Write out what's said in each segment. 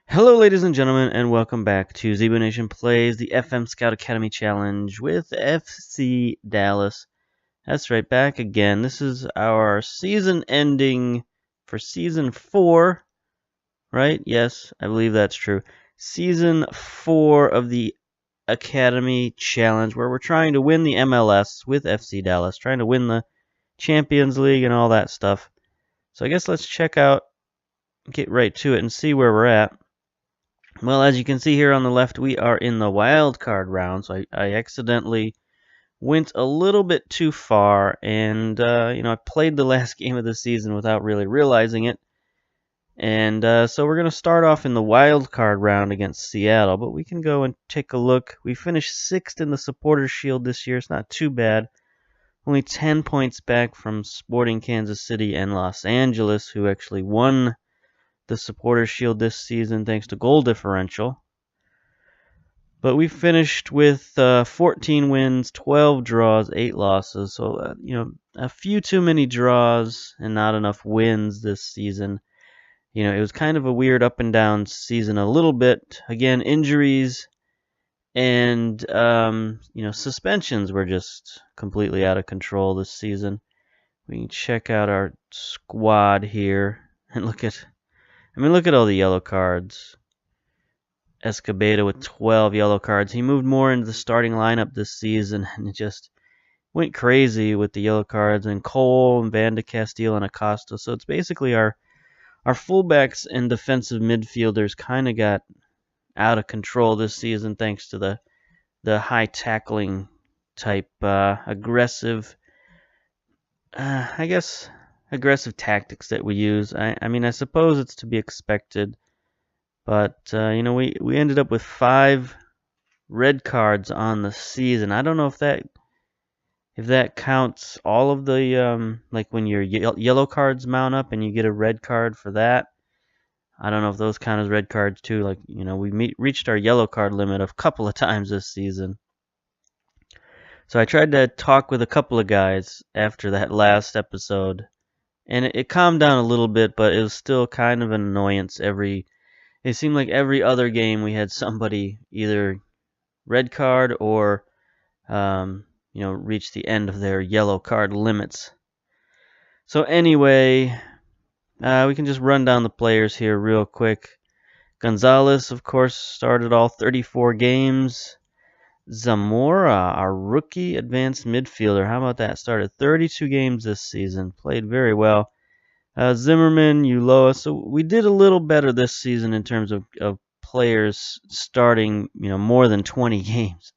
Hello, ladies and gentlemen, and welcome back to Zebu Nation Plays the FM Scout Academy Challenge with FC Dallas. That's right, back again. This is our season ending for Season 4, right? Yes, I believe that's true. Season 4 of the Academy Challenge, where we're trying to win the MLS with FC Dallas, trying to win the Champions League and all that stuff. So I guess let's get right to it and see where we're at. Well, as you can see here on the left, we are in the wild card round, so I accidentally went a little bit too far, and I played the last game of the season without really realizing it. And so we're going to start off in the wild card round against Seattle, but we can go and take a look. We finished 6th in the Supporters' Shield this year. It's not too bad. Only 10 points back from Sporting Kansas City and Los Angeles, who actually won the Supporters' Shield this season thanks to goal differential. But we finished with 14 wins, 12 draws, 8 losses. So, a few too many draws and not enough wins this season. It was kind of a weird up and down season a little bit. Again, injuries and, suspensions were just completely out of control this season. We can check out our squad here and look at all the yellow cards. Escobedo with 12 yellow cards. He moved more into the starting lineup this season, and it just went crazy with the yellow cards. And Cole and Van de Castile and Acosta. So it's basically our fullbacks and defensive midfielders kind of got out of control this season thanks to the high tackling type aggressive tactics that we use. I suppose it's to be expected, but we ended up with 5 red cards on the season. I don't know if that counts all of the like when your yellow cards mount up and you get a red card for that. I don't know if those count as red cards too. Like, we reached our yellow card limit a couple of times this season. So I tried to talk with a couple of guys after that last episode, and it calmed down a little bit, but it was still kind of an annoyance. It seemed like every other game we had somebody either red card or reach the end of their yellow card limits. So anyway, we can just run down the players here real quick. Gonzalez, of course, started all 34 games. Zamora, our rookie advanced midfielder, how about that? Started 32 games this season, played very well. Zimmerman, Ulloa, so we did a little better this season in terms of players starting, more than 20 games.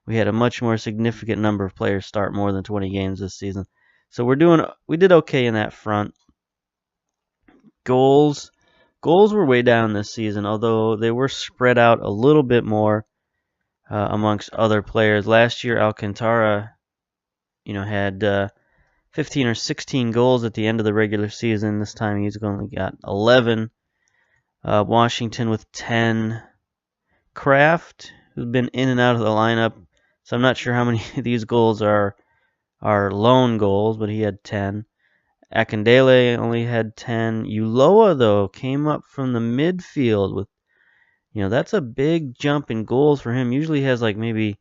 We had a much more significant number of players start more than 20 games this season. So we did okay in that front. Goals were way down this season, although they were spread out a little bit more amongst other players. Last year, Alcantara, had 15 or 16 goals at the end of the regular season. This time he's only got 11. Washington with 10. Kraft, who's been in and out of the lineup, so I'm not sure how many of these goals are lone goals, but he had 10. Akindele only had 10. Ulloa, though, came up from the midfield with, that's a big jump in goals for him. Usually he has like maybe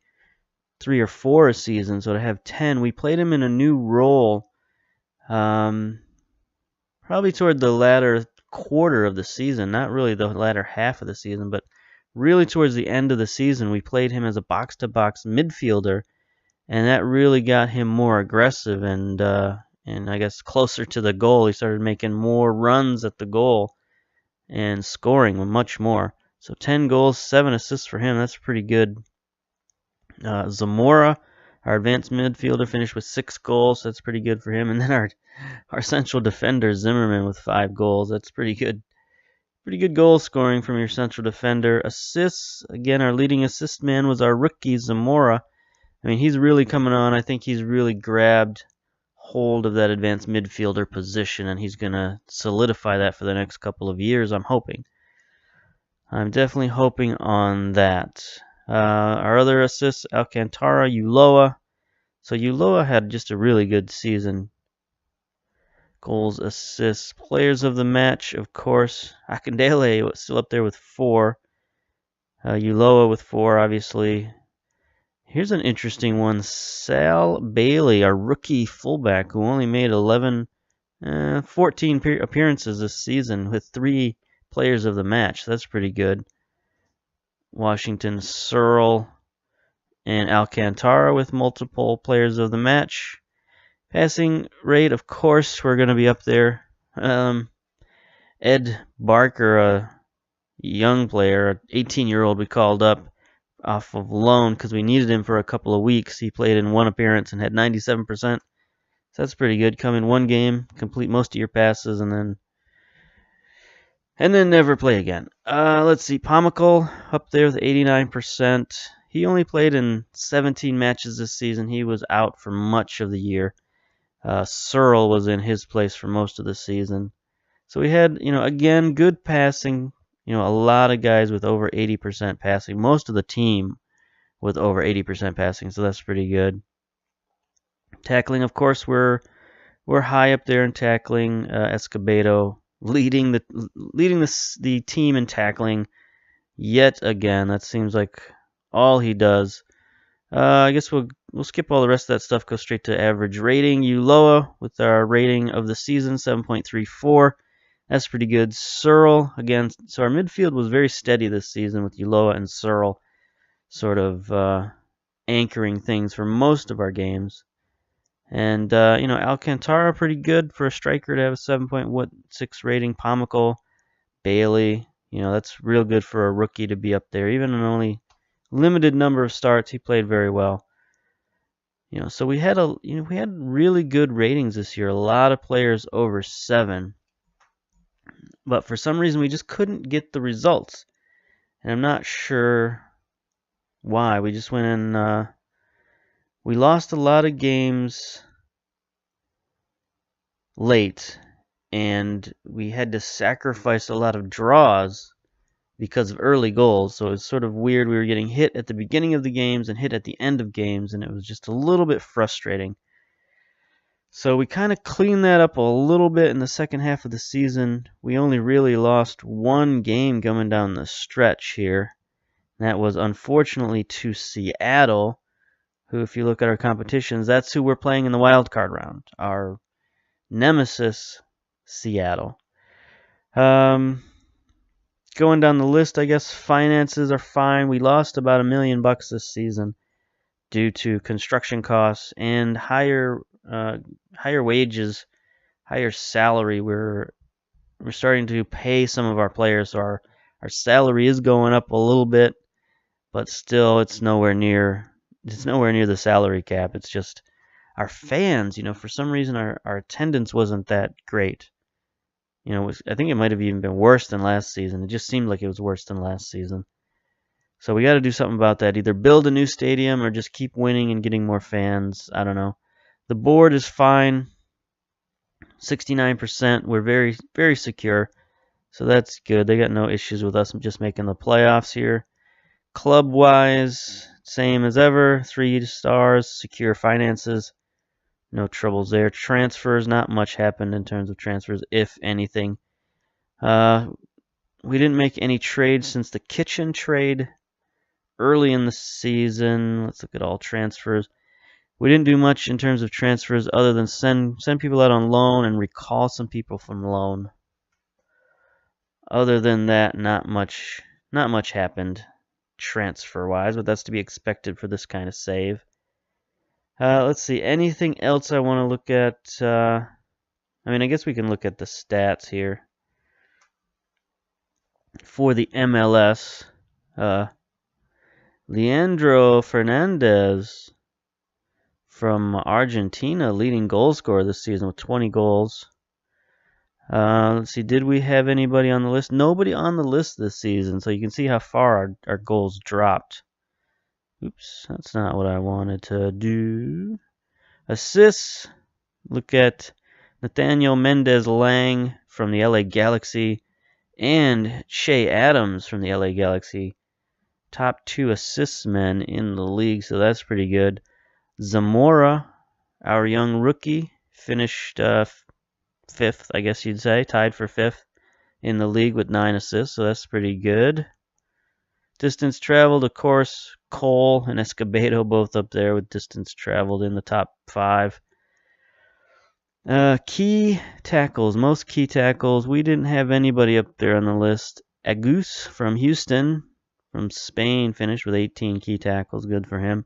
3 or 4 a season, so to have 10, we played him in a new role, probably toward the latter quarter of the season, not really the latter half of the season, but really towards the end of the season, we played him as a box-to-box midfielder, and that really got him more aggressive and I guess closer to the goal. He started making more runs at the goal and scoring much more. So 10 goals, 7 assists for him. That's pretty good. Zamora, our advanced midfielder, finished with 6 goals. That's pretty good for him. And then our central defender, Zimmerman, with 5 goals. That's pretty good. Pretty good goal scoring from your central defender. Assists, again, our leading assist man was our rookie, Zamora. He's really coming on. I think he's really grabbed hold of that advanced midfielder position, and he's going to solidify that for the next couple of years, I'm hoping. I'm definitely hoping on that. Our other assists, Alcantara, Ulloa. So Ulloa had just a really good season. Goals, assists, players of the match, of course. Akindele was still up there with 4. Ulloa with 4, obviously. Here's an interesting one. Sal Bailey, our rookie fullback, who only made 14 appearances this season with 3 players of the match. That's pretty good. Washington, Searle, and Alcantara with multiple players of the match. Passing rate, of course, we're going to be up there. Ed Barker, a young player, an 18-year-old we called up off of loan because we needed him for a couple of weeks. He played in 1 appearance and had 97%. So that's pretty good. Come in 1 game, complete most of your passes, and then never play again. Let's see, Pomical up there with 89%. He only played in 17 matches this season. He was out for much of the year. Searle was in his place for most of the season. So we had, again, good passing. A lot of guys with over 80% passing. Most of the team with over 80% passing, so that's pretty good. Tackling, of course, we're high up there in tackling. Escobedo leading the team in tackling yet again. That seems like all he does. I guess we'll skip all the rest of that stuff. Go straight to average rating. Ulloa with our rating of the season 7.34. That's pretty good. Searle, again, so our midfield was very steady this season with Ulloa and Searle sort of anchoring things for most of our games. And, Alcantara, pretty good for a striker to have a 7.6 rating. Pomical, Bailey, that's real good for a rookie to be up there. Even in only limited number of starts, he played very well. So we had we had really good ratings this year. A lot of players over 7. But for some reason, we just couldn't get the results. And I'm not sure why. We just went in... we lost a lot of games late. And we had to sacrifice a lot of draws because of early goals. So it's sort of weird. We were getting hit at the beginning of the games and hit at the end of games. And it was just a little bit frustrating. So we kind of cleaned that up a little bit in the second half of the season. We only really lost 1 game coming down the stretch here. That was unfortunately to Seattle, who, if you look at our competitions, that's who we're playing in the wildcard round. Our nemesis, Seattle. Going down the list, I guess finances are fine. We lost about $1 million this season due to construction costs and higher wages, higher salary. We're starting to pay some of our players, so our salary is going up a little bit, but still it's nowhere near the salary cap. It's just our fans, for some reason our attendance wasn't that great. I think it might have even been worse than last season. It just seemed like it was worse than last season. So we got to do something about that. Either build a new stadium or just keep winning and getting more fans. I don't know. The board is fine. 69%. We're very, very secure. So that's good. They got no issues with us just making the playoffs here. Club-wise, same as ever. 3 stars. Secure finances. No troubles there. Transfers, not much happened in terms of transfers, if anything. We didn't make any trades since the Kitchen trade early in the season. Let's look at all transfers. We didn't do much in terms of transfers other than send people out on loan and recall some people from loan. Other than that, not much happened transfer-wise, but that's to be expected for this kind of save. Let's see, anything else I want to look at? I guess we can look at the stats here. For the MLS, Leandro Fernandez from Argentina, leading goal scorer this season with 20 goals. Let's see, did we have anybody on the list? Nobody on the list this season, so you can see how far our goals dropped. Oops, that's not what I wanted to do. Assists, look at Nathaniel Mendez-Lang from the LA Galaxy and Shea Adams from the LA Galaxy. Top 2 assist men in the league, so that's pretty good. Zamora, our young rookie, finished fifth, I guess you'd say, tied for fifth in the league with 9 assists, so that's pretty good. Distance traveled, of course, Cole and Escobedo both up there with distance traveled in the top 5. Key tackles, most key tackles. We didn't have anybody up there on the list. Agus from Houston, from Spain, finished with 18 key tackles. Good for him.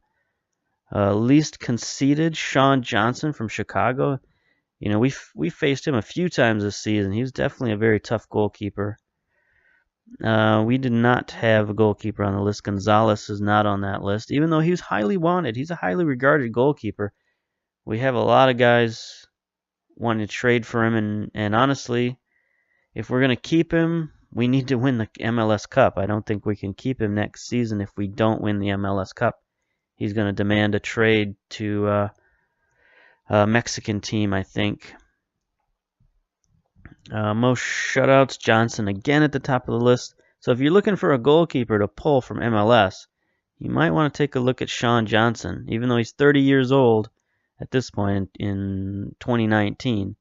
Least conceded, Sean Johnson from Chicago. You know, we faced him a few times this season. He was definitely a very tough goalkeeper. We did not have a goalkeeper on the list. Gonzalez is not on that list, even though he was highly wanted. He's a highly regarded goalkeeper. We have a lot of guys wanting to trade for him, and honestly, if we're going to keep him, we need to win the MLS Cup. I don't think we can keep him next season if we don't win the MLS Cup. He's going to demand a trade to a Mexican team, I think. Most shutouts, Johnson again at the top of the list. So if you're looking for a goalkeeper to pull from MLS, you might want to take a look at Sean Johnson. Even though he's 30 years old at this point in 2019,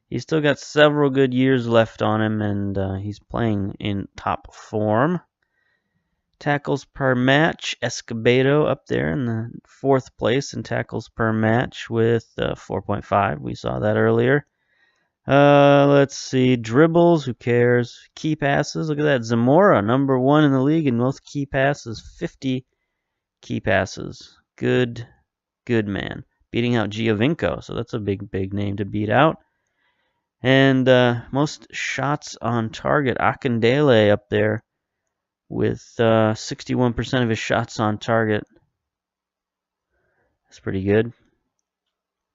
he's still got several good years left on him, and he's playing in top form. Tackles per match, Escobedo up there in the 4th place in tackles per match with 4.5. We saw that earlier. Let's see. Dribbles, who cares? Key passes, look at that. Zamora, number 1 in the league in most key passes, 50 key passes. Good man. Beating out Giovinco, so that's a big name to beat out. And most shots on target, Akindele up there with 61% of his shots on target. That's pretty good.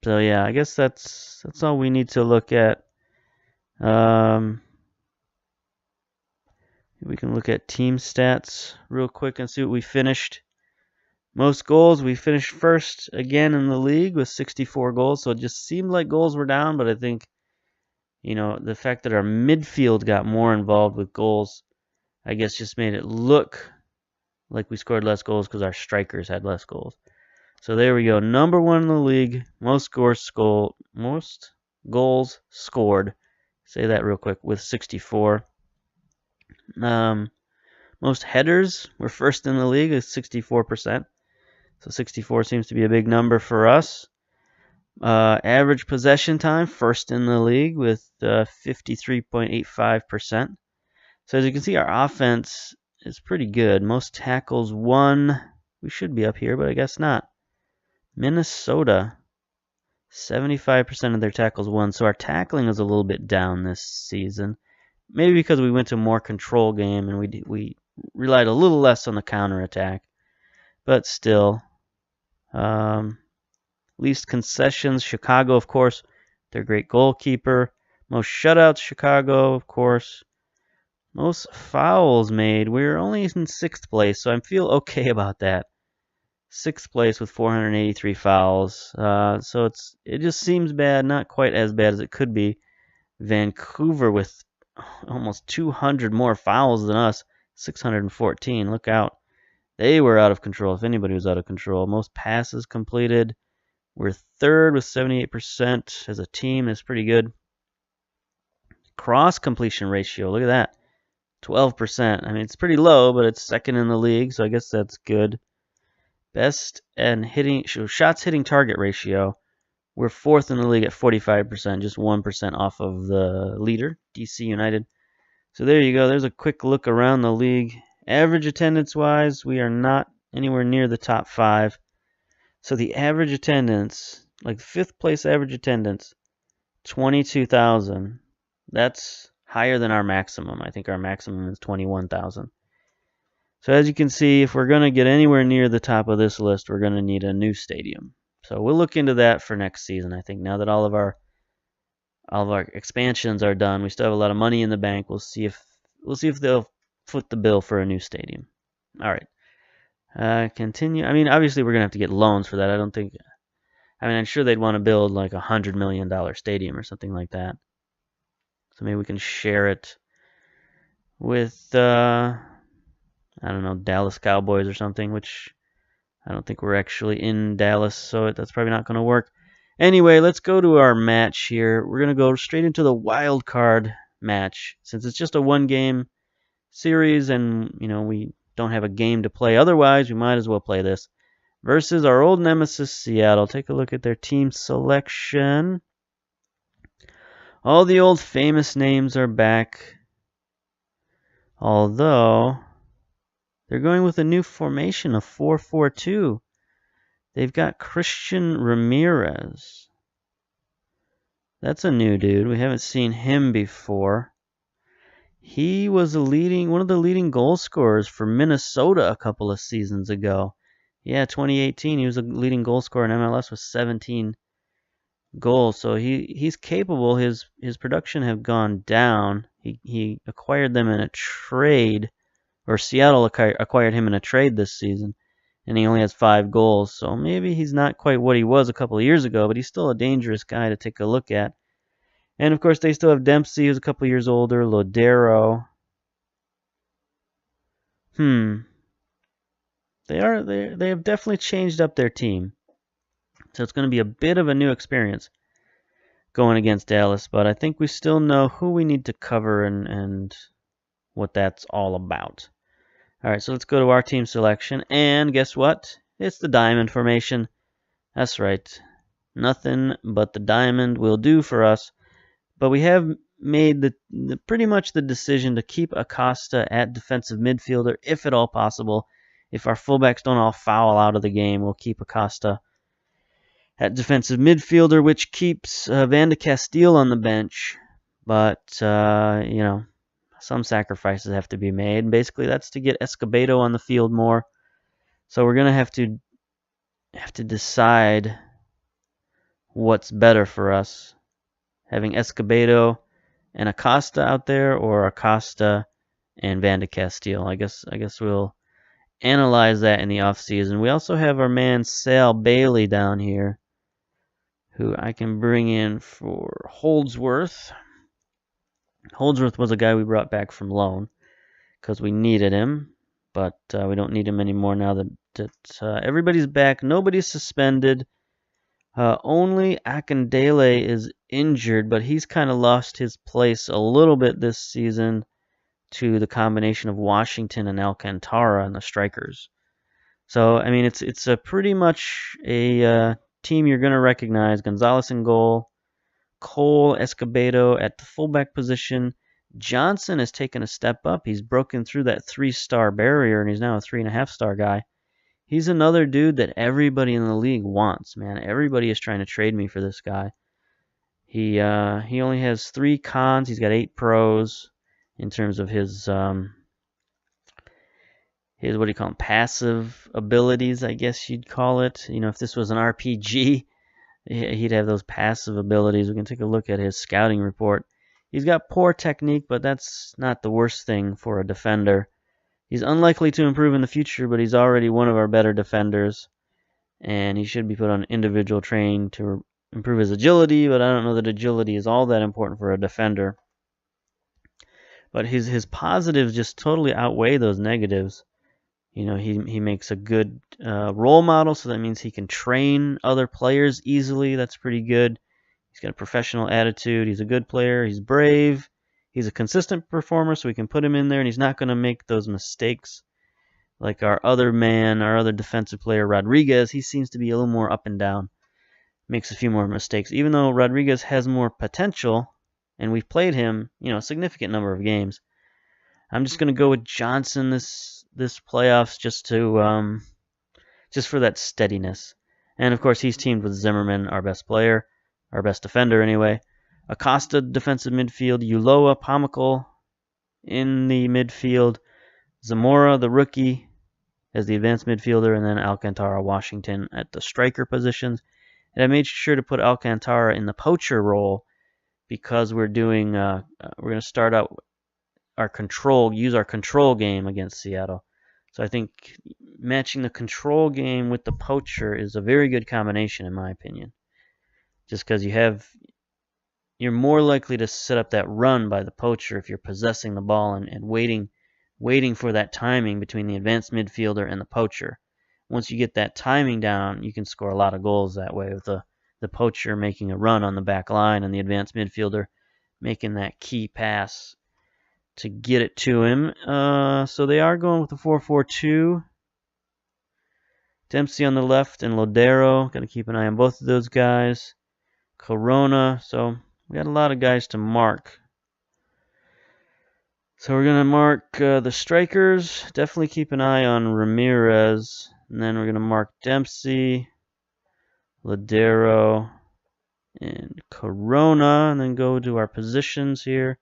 So yeah, I guess that's all we need to look at. We can look at team stats real quick and see what we finished. Most goals, we finished first again in the league with 64 goals. So it just seemed like goals were down, but I think, you know, the fact that our midfield got more involved with goals, I guess just made it look like we scored less goals because our strikers had less goals. So there we go. Number 1 in the league, most goals scored. Say that real quick with 64. Most headers, we're first in the league with 64%. So 64 seems to be a big number for us. Average possession time, first in the league with 53.85%. So as you can see, our offense is pretty good. Most tackles won. We should be up here, but I guess not. Minnesota, 75% of their tackles won. So our tackling is a little bit down this season. Maybe because we went to a more control game and we relied a little less on the counterattack. But still, least concessions, Chicago, of course. They're a great goalkeeper. Most shutouts, Chicago, of course. Most fouls made, we're only in 6th place, so I feel okay about that. 6th place with 483 fouls. So it just seems bad, not quite as bad as it could be. Vancouver with almost 200 more fouls than us, 614. Look out. They were out of control, if anybody was out of control. Most passes completed. We're 3rd with 78% as a team. That's pretty good. Cross completion ratio, look at that. 12%. I mean, it's pretty low, but it's 2nd in the league, so I guess that's good. Best and shots hitting target ratio. We're 4th in the league at 45%, just 1% off of the leader, DC United. So there you go. There's a quick look around the league. Average attendance-wise, we are not anywhere near the top 5. So the average attendance, like 5th place average attendance, 22,000. That's higher than our maximum. I think our maximum is 21,000. So as you can see, if we're going to get anywhere near the top of this list, we're going to need a new stadium. So we'll look into that for next season. I think now that all of our expansions are done, we still have a lot of money in the bank. We'll see if they'll foot the bill for a new stadium. All right. Continue. I mean, obviously we're going to have to get loans for that. I'm sure they'd want to build like $100 million stadium or something like that. So maybe we can share it with, I don't know, Dallas Cowboys or something, which I don't think we're actually in Dallas, so that's probably not going to work. Anyway, let's go to our match here. We're going to go straight into the wild card match. Since it's just a one-game series and, we don't have a game to play otherwise, we might as well play this. Versus our old nemesis, Seattle. Take a look at their team selection. All the old famous names are back. Although, they're going with a new formation of 4-4-2. They've got Christian Ramirez. That's a new dude. We haven't seen him before. He was one of the leading goal scorers for Minnesota a couple of seasons ago. Yeah, 2018, he was a leading goal scorer in MLS with 17 goals. So he's capable. His production have gone down. He acquired them in a trade, or Seattle acquired him in a trade this season, and he only has 5 goals. So maybe he's not quite what he was a couple of years ago, but he's still a dangerous guy to take a look at. And of course, they still have Dempsey, who's a couple of years older, Lodero. They have definitely changed up their team. So it's going to be a bit of a new experience going against Dallas, but I think we still know who we need to cover and what that's all about. All right, so let's go to our team selection, and guess what? It's the diamond formation. That's right. Nothing but the diamond will do for us. But we have made pretty much the decision to keep Acosta at defensive midfielder, if at all possible. If our fullbacks don't all foul out of the game, we'll keep Acosta at defensive midfielder, which keeps Van de Castile on the bench. But, some sacrifices have to be made. Basically, that's to get Escobedo on the field more. So we're going to have to decide what's better for us. Having Escobedo and Acosta out there, or Acosta and Van de Castile. I guess we'll analyze that in the offseason. We also have our man Sal Bailey down here, who I can bring in for Holdsworth. Holdsworth was a guy we brought back from loan because we needed him, but we don't need him anymore now that everybody's back. Nobody's suspended. Only Akindele is injured, but he's kind of lost his place a little bit this season to the combination of Washington and Alcantara and the strikers. So, I mean, it's a pretty much a team you're going to recognize. Gonzalez in goal, Cole, Escobedo at the fullback position. Johnson has taken a step up. He's broken through that 3-star barrier, and he's now a 3.5-star guy. He's another dude that everybody in the league wants, man. Everybody is trying to trade me for this guy. He only has 3 cons. He's got 8 pros in terms of his what do you call them? Passive abilities, I guess you'd call it. If this was an RPG, he'd have those passive abilities. We can take a look at his scouting report. He's got poor technique, but that's not the worst thing for a defender. He's unlikely to improve in the future, but he's already one of our better defenders. And he should be put on individual training to improve his agility, but I don't know that agility is all that important for a defender. But his positives just totally outweigh those negatives. He makes a good role model, so that means he can train other players easily. That's pretty good. He's got a professional attitude. He's a good player. He's brave. He's a consistent performer, so we can put him in there, and he's not going to make those mistakes like our other defensive player, Rodriguez. He seems to be a little more up and down. Makes a few more mistakes. Even though Rodriguez has more potential, and we've played him, a significant number of games, I'm just going to go with Johnson this playoffs just for that steadiness. And, of course, he's teamed with Zimmerman, our best player, our best defender anyway. Acosta, defensive midfield. Ulloa, Pomykal in the midfield. Zamora, the rookie, as the advanced midfielder. And then Alcantara, Washington at the striker positions. And I made sure to put Alcantara in the poacher role because we're going to start out use our control game against Seattle. So I think matching the control game with the poacher is a very good combination, in my opinion. Just because you're more likely to set up that run by the poacher if you're possessing the ball and waiting for that timing between the advanced midfielder and the poacher. Once you get that timing down, you can score a lot of goals that way with the the poacher making a run on the back line and the advanced midfielder making that key pass to get it to him. So they are going with the 4-4-2. Dempsey on the left and Lodero. Got to keep an eye on both of those guys. Corona. So we got a lot of guys to mark. So we're going to mark the strikers. Definitely keep an eye on Ramirez. And then we're going to mark Dempsey, Lodero, and Corona. And then go to our positions here.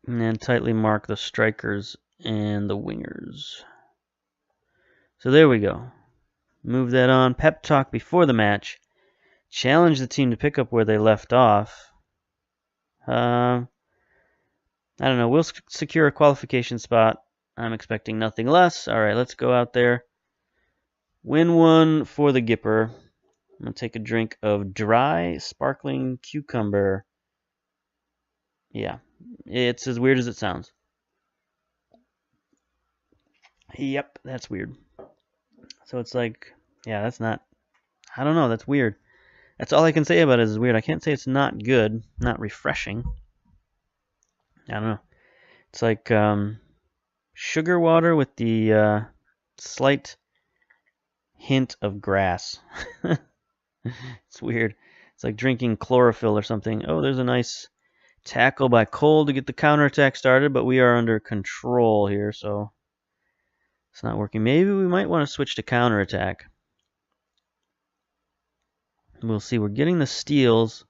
And then tightly mark the strikers and the wingers. So there we go. Move that on. Pep talk before the match. Challenge the team to pick up where they left off. I don't know. We'll secure a qualification spot. I'm expecting nothing less. All right, let's go out there. Win one for the Gipper. I'm going to take a drink of dry, sparkling cucumber. Yeah, it's as weird as it sounds. Yep, that's weird. So it's like, yeah, that's not, I don't know, that's weird. That's all I can say about it is weird. I can't say it's not good, not refreshing. I don't know. It's like sugar water with the slight hint of grass. It's weird. It's like drinking chlorophyll or something. Oh, there's a nice tackle by Cole to get the counterattack started, but we are under control here, so it's not working. Maybe we might want to switch to counterattack. We'll see. We're getting the steals.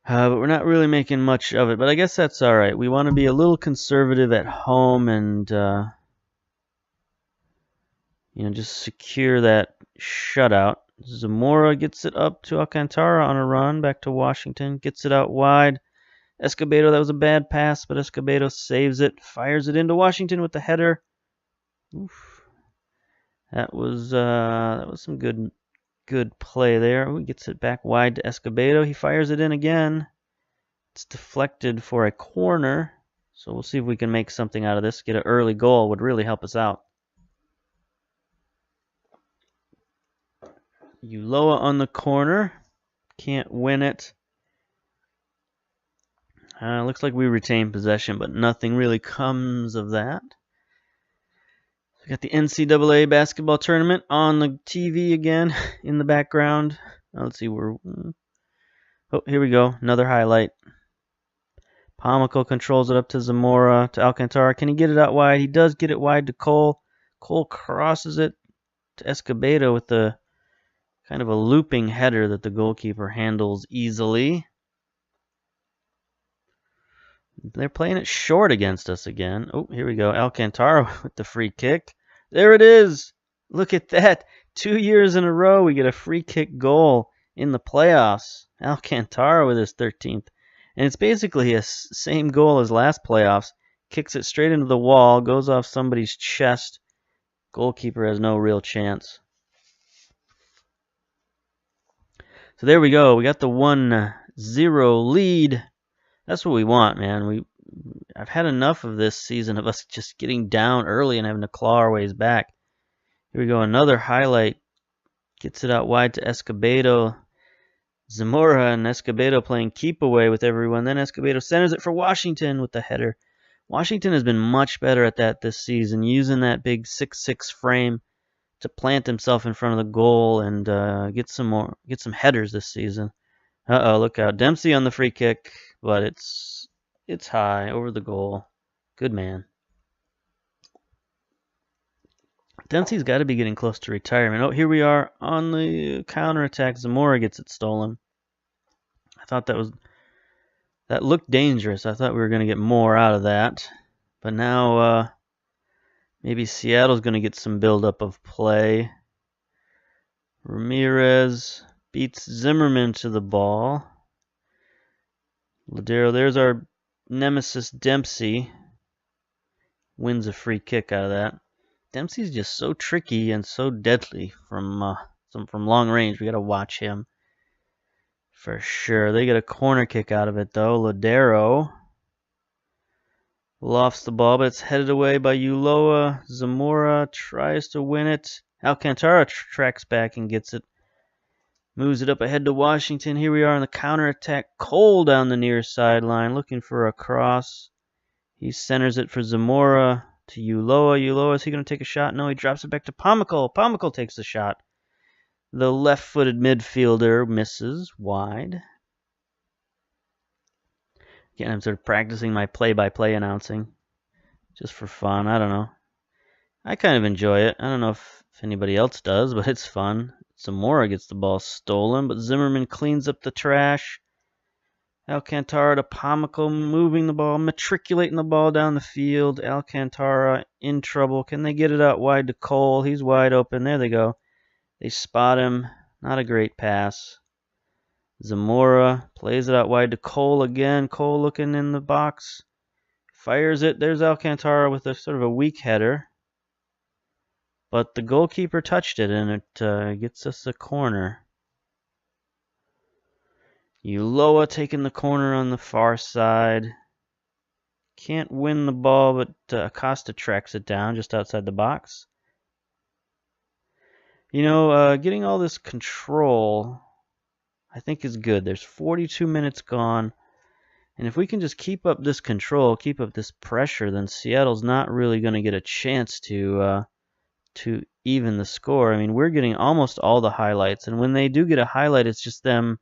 But we're not really making much of it. But I guess that's all right. We want to be a little conservative at home and just secure that shutout. Zamora gets it up to Alcantara on a run back to Washington. Gets it out wide. Escobedo, that was a bad pass, but Escobedo saves it. Fires it into Washington with the header. Oof. That was some good play there. He gets it back wide to Escobedo. He fires it in again. It's deflected for a corner. So we'll see if we can make something out of this. Get an early goal would really help us out. Ulloa on the corner. Can't win it. Looks like we retain possession, but nothing really comes of that. We got the NCAA basketball tournament on the TV again in the background. Let's see where. Oh, here we go. Another highlight. Pomico controls it up to Zamora, to Alcantara. Can he get it out wide? He does get it wide to Cole. Cole crosses it to Escobedo with the kind of a looping header that the goalkeeper handles easily. They're playing it short against us again. Oh, here we go. Alcantara with the free kick. There it is. Look at that. 2 years in a row we get a free kick goal in the playoffs. Alcantara with his 13th. And it's basically a same goal as last playoffs. Kicks it straight into the wall. Goes off somebody's chest. Goalkeeper has no real chance. So there we go. We got the 1-0 lead. That's what we want, man. I've had enough of this season of us just getting down early and having to claw our ways back. Here we go, another highlight. Gets it out wide to Escobedo. Zamora and Escobedo playing keep away with everyone. Then Escobedo centers it for Washington with the header. Washington has been much better at that this season, using that big 6'6" frame to plant himself in front of the goal and get some headers this season. Uh-oh, look out. Dempsey on the free kick. But it's high over the goal. Good man. Dempsey's got to be getting close to retirement. Oh, here we are on the counterattack. Zamora gets it stolen. I thought that looked dangerous. I thought we were going to get more out of that. But now maybe Seattle's going to get some buildup of play. Ramirez beats Zimmerman to the ball. Lodero, there's our nemesis Dempsey. Wins a free kick out of that. Dempsey's just so tricky and so deadly from long range. We got to watch him for sure. They get a corner kick out of it though. Lodero lofts the ball, but it's headed away by Ulloa. Zamora tries to win it. Alcantara tracks back and gets it. Moves it up ahead to Washington. Here we are on the counterattack. Cole down the near sideline looking for a cross. He centers it for Zamora to Ulloa. Ulloa, is he going to take a shot? No, he drops it back to Pomykal. Pomykal takes the shot. The left-footed midfielder misses wide. Again, I'm sort of practicing my play-by-play announcing just for fun. I don't know. I kind of enjoy it. I don't know if anybody else does, but it's fun. Zamora gets the ball stolen, but Zimmerman cleans up the trash. Alcantara to Pomykal, moving the ball, matriculating the ball down the field. Alcantara in trouble. Can they get it out wide to Cole? He's wide open. There they go. They spot him. Not a great pass. Zamora plays it out wide to Cole again. Cole looking in the box. Fires it. There's Alcantara with a sort of a weak header. But the goalkeeper touched it, and it gets us a corner. Ulloa taking the corner on the far side. Can't win the ball, but Acosta tracks it down just outside the box. You know, getting all this control, I think, is good. There's 42 minutes gone. And if we can just keep up this control, keep up this pressure, then Seattle's not really going to get a chance to even the score. I mean, we're getting almost all the highlights. And when they do get a highlight, it's just them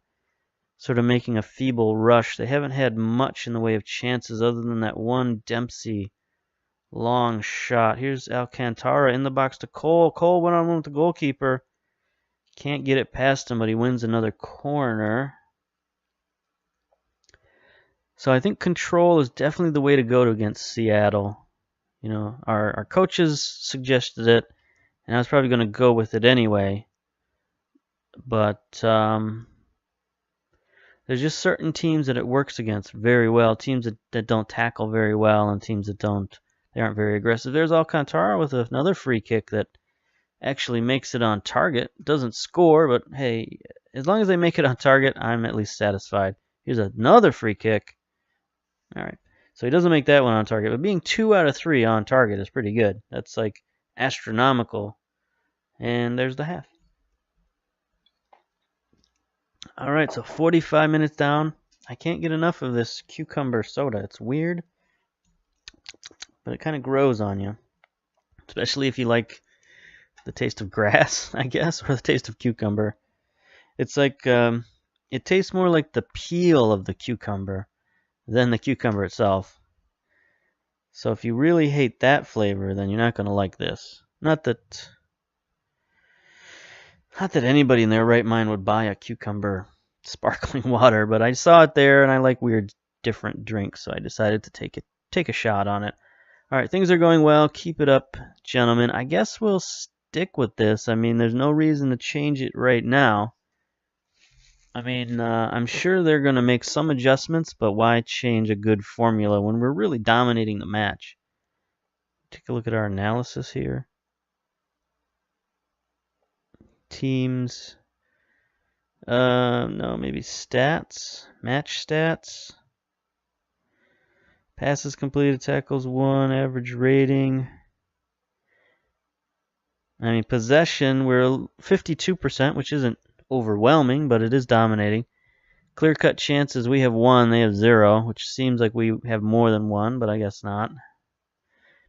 sort of making a feeble rush. They haven't had much in the way of chances other than that one Dempsey long shot. Here's Alcantara in the box to Cole. Cole went on one with the goalkeeper. Can't get it past him, but he wins another corner. So I think control is definitely the way to go against Seattle. You know, our coaches suggested it, and I was probably going to go with it anyway. But there's just certain teams that it works against very well. Teams that don't tackle very well, and teams that they aren't very aggressive. There's Alcantara with another free kick that actually makes it on target. Doesn't score, but hey, as long as they make it on target, I'm at least satisfied. Here's another free kick. All right, so he doesn't make that one on target, but being 2 out of 3 on target is pretty good. That's like astronomical. And there's the half. All right, so 45 minutes down. I can't get enough of this cucumber soda. It's weird, but it kind of grows on you, especially if you like the taste of grass, I guess, or the taste of cucumber. It's like it tastes more like the peel of the cucumber than the cucumber itself. So if you really hate that flavor, then you're not going to like this. Not that anybody in their right mind would buy a cucumber sparkling water, but I saw it there and I like weird different drinks, so I decided to take a shot on it. All right, things are going well. Keep it up, gentlemen. I guess we'll stick with this. I mean, there's no reason to change it right now. I mean, I'm sure they're going to make some adjustments, but why change a good formula when we're really dominating the match? Take a look at our analysis here. Teams. No, maybe stats. Match stats. Passes completed, tackles 1, average rating. I mean, possession, we're 52%, which isn't overwhelming, but it is dominating. Clear-cut chances, we have 1, they have 0, which seems like we have more than 1, but I guess not.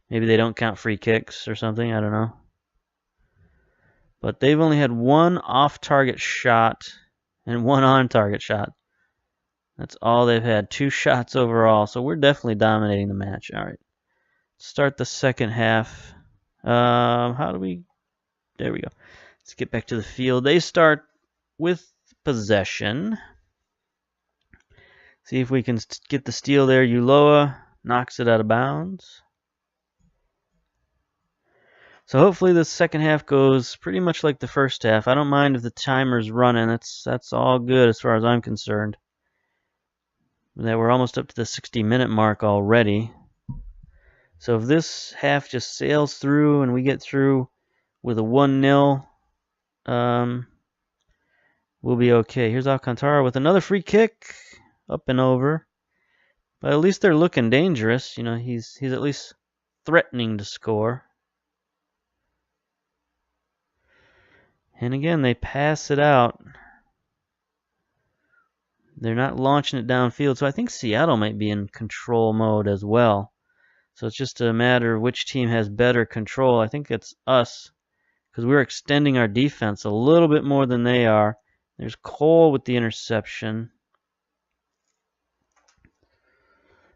Maybe they don't count free kicks or something, I don't know. But they've only had 1 off-target shot and 1 on-target shot. That's all they've had, 2 shots overall, so we're definitely dominating the match. All right, start the second half. How do we... There we go. Let's get back to the field. They start with possession. See if we can get the steal there. Ulloa knocks it out of bounds. So hopefully the second half goes pretty much like the first half. I don't mind if the timer's running. That's all good as far as I'm concerned. That we're almost up to the 60-minute mark already. So if this half just sails through and we get through with a 1-0, we'll be okay. Here's Alcantara with another free kick, up and over. But at least they're looking dangerous. You know, he's at least threatening to score. And again, they pass it out. They're not launching it downfield, so I think Seattle might be in control mode as well. So it's just a matter of which team has better control. I think it's us, because we're extending our defense a little bit more than they are. There's Cole with the interception.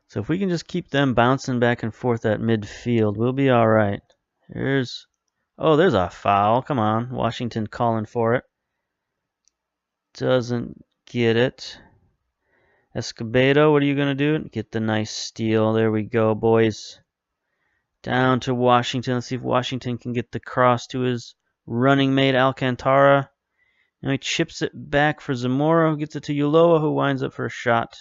So if we can just keep them bouncing back and forth at midfield, we'll be all right. There's a foul. Come on, Washington calling for it. Doesn't get it. Escobedo, what are you going to do? Get the nice steal. There we go, boys. Down to Washington. Let's see if Washington can get the cross to his running mate, Alcantara. Now he chips it back for Zamora, who gets it to Ulloa, who winds up for a shot.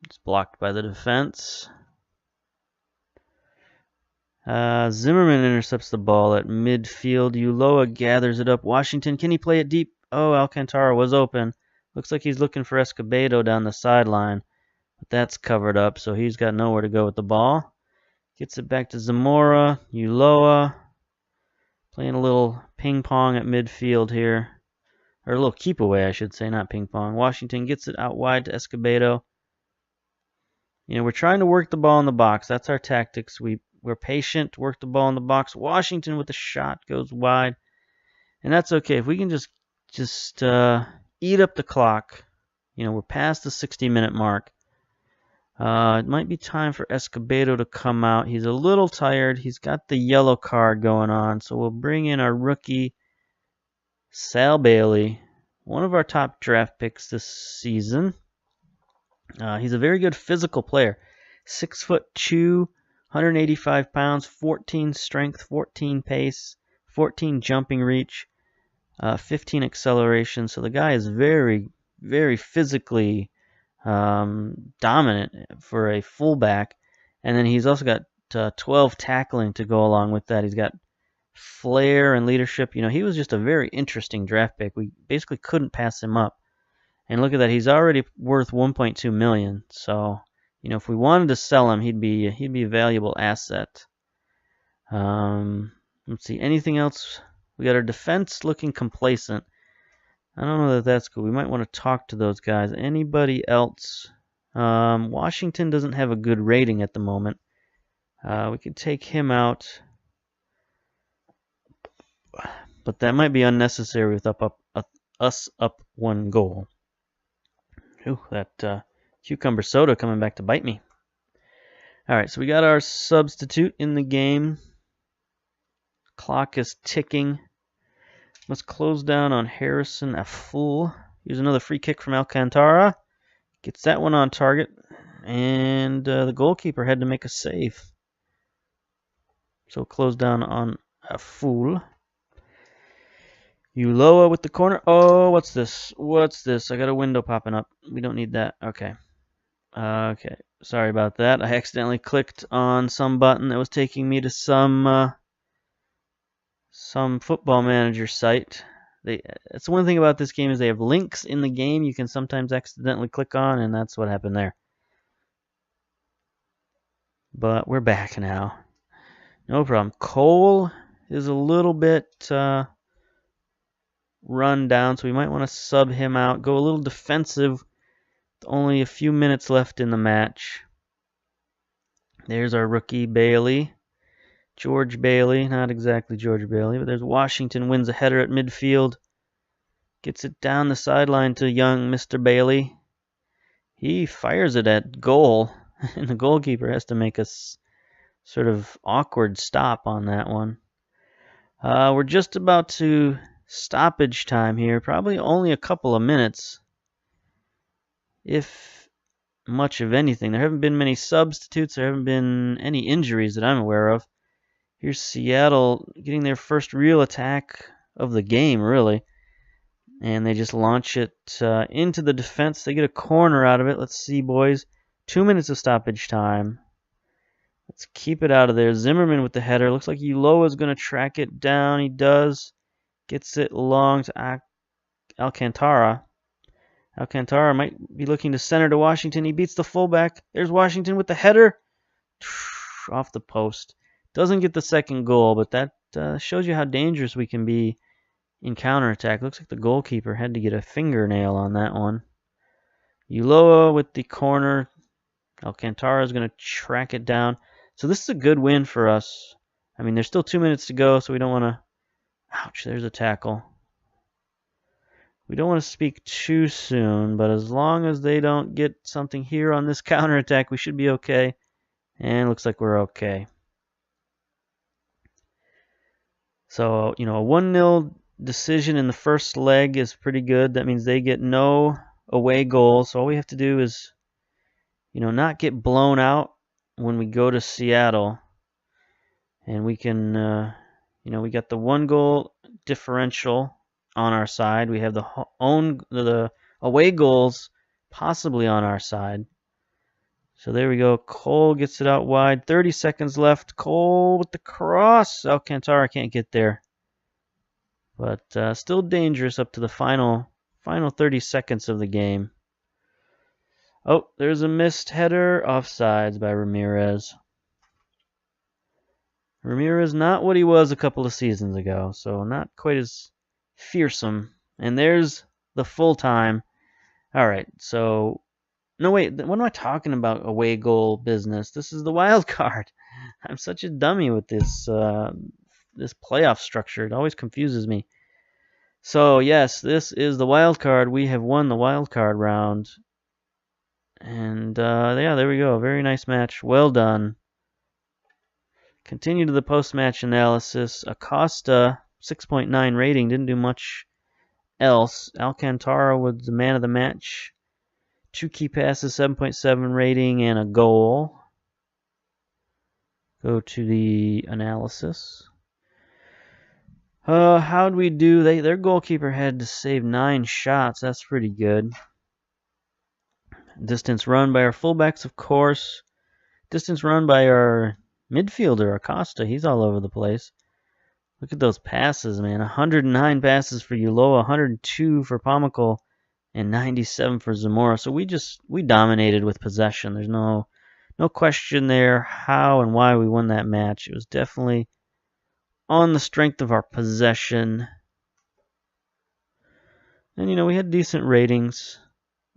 It's blocked by the defense. Zimmerman intercepts the ball at midfield. Ulloa gathers it up. Washington, can he play it deep? Oh, Alcantara was open. Looks like he's looking for Escobedo down the sideline. But that's covered up, so he's got nowhere to go with the ball. Gets it back to Zamora. Ulloa. Playing a little ping-pong at midfield here. Or a little keep-away, I should say, not ping-pong. Washington gets it out wide to Escobedo. We're trying to work the ball in the box. That's our tactics. We're patient, work the ball in the box. Washington with the shot goes wide. And that's okay. If we can just eat up the clock. We're past the 60-minute mark. It might be time for Escobedo to come out. He's a little tired. He's got the yellow card going on. So we'll bring in our rookie, Sal Bailey, one of our top draft picks this season. He's a very good physical player. 6'2", 185 pounds, 14 strength, 14 pace, 14 jumping reach, 15 acceleration. So the guy is very, very physically dominant for a fullback. And then he's also got 12 tackling to go along with that. He's got flair and leadership. He was just a very interesting draft pick. We basically couldn't pass him up. And look at that, he's already worth $1.2 million. So, if we wanted to sell him, he'd be a valuable asset. Let's see, anything else? We got our defense looking complacent. I don't know that that's good. We might want to talk to those guys. Anybody else? Washington doesn't have a good rating at the moment. We could take him out, but that might be unnecessary with us up one goal. Ooh, that cucumber soda coming back to bite me. All right, so we got our substitute in the game. Clock is ticking. Let's close down on Harrison Aful. Here's another free kick from Alcantara. Gets that one on target. And the goalkeeper had to make a save. So close down on Aful. Ulloa with the corner. Oh, what's this? What's this? I got a window popping up. We don't need that. Okay. Okay. Sorry about that. I accidentally clicked on some button that was taking me to some football manager site. That's one thing about this game is they have links in the game you can sometimes accidentally click on, and that's what happened there. But we're back now. No problem. Cole is a little bit run down, so we might want to sub him out. Go a little defensive with only a few minutes left in the match. There's our rookie Bailey. George Bailey, not exactly George Bailey, but there's Washington, wins a header at midfield. Gets it down the sideline to young Mr. Bailey. He fires it at goal, and the goalkeeper has to make a sort of awkward stop on that one. We're just about to stoppage time here, probably only a couple of minutes, if much of anything. There haven't been many substitutes, there haven't been any injuries that I'm aware of. Here's Seattle getting their first real attack of the game, really. And they just launch it into the defense. They get a corner out of it. Let's see, boys. 2 minutes of stoppage time. Let's keep it out of there. Zimmerman with the header. Looks like Ulloa is going to track it down. He does. Gets it long to Alcantara. Alcantara might be looking to center to Washington. He beats the fullback. There's Washington with the header. Off the post. Doesn't get the second goal, but that shows you how dangerous we can be in counterattack. Looks like the goalkeeper had to get a fingernail on that one. Ulloa with the corner. Alcantara is going to track it down. So this is a good win for us. I mean, there's still 2 minutes to go, so we don't want to... Ouch, there's a tackle. We don't want to speak too soon, but as long as they don't get something here on this counterattack, we should be okay. And it looks like we're okay. So, you know, a 1-0 decision in the first leg is pretty good. That means they get no away goals. So all we have to do is, you know, not get blown out when we go to Seattle. And we can, you know, we got the 1-goal differential on our side. We have the away goals possibly on our side. So there we go. Cole gets it out wide. 30 seconds left. Cole with the cross. Alcantara can't get there. But still dangerous up to the final 30 seconds of the game. Oh, there's a missed header. Offsides by Ramirez. Ramirez not what he was a couple of seasons ago. So not quite as fearsome. And there's the full time. All right, so... No, wait, what am I talking about? Away goal business. This is the wild card. I'm such a dummy with this this playoff structure. It always confuses me. So, yes, this is the wild card. We have won the wild card round. And, yeah, there we go. A very nice match. Well done. Continue to the post-match analysis. Acosta, 6.9 rating. Didn't do much else. Alcantara was the man of the match. 2 key passes, 7.7 rating, and a goal. Go to the analysis. How'd we do? Their goalkeeper had to save 9 shots. That's pretty good. Distance run by our fullbacks, of course. Distance run by our midfielder, Acosta. He's all over the place. Look at those passes, man. 109 passes for Ulloa, 102 for Pamukal, and 97 for Zamora. So we dominated with possession. There's no question there how and why we won that match. It was definitely on the strength of our possession. And, you know, we had decent ratings.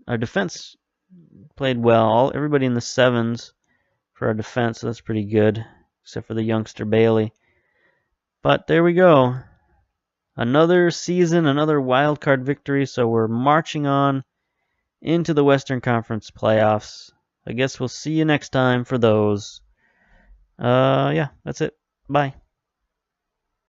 Our defense played well. Everybody in the 7s for our defense, so that's pretty good, except for the youngster Bailey. But there we go. Another season, another wild card victory, so we're marching on into the Western Conference playoffs. I guess we'll see you next time for those. Yeah, that's it. Bye.